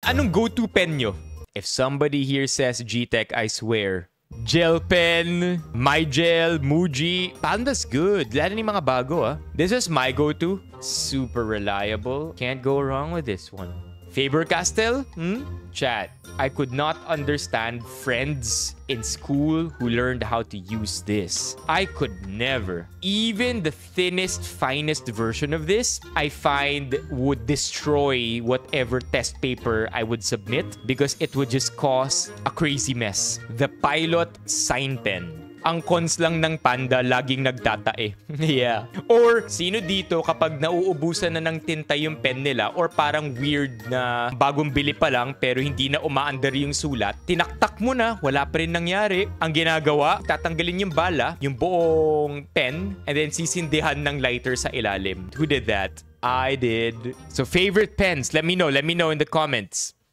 Anong go-to pen nyo? If somebody here says G-Tech, I swear. Gel pen, My Gel, Muji. Panda's good. Lalo ni mga bago, ah. This is my go-to. Super reliable. Can't go wrong with this one. Faber-Castell? Chat. I could not understand friends in school who learned how to use this. I could never. Even the thinnest, finest version of this, I find would destroy whatever test paper I would submit because it would just cause a crazy mess. The Pilot Sign Pen. Ang cons lang ng Panda, laging nagtatae. Yeah. Or, sino dito kapag nauubusan na ng tinta yung pen nila or parang weird na bagong bili pa lang pero hindi na umaandar yung sulat, tinaktak mo na, wala pa rin nangyari. Ang ginagawa, tatanggalin yung bala, yung buong pen, and then sisindihan ng lighter sa ilalim. Who did that? I did. So, favorite pens? Let me know in the comments.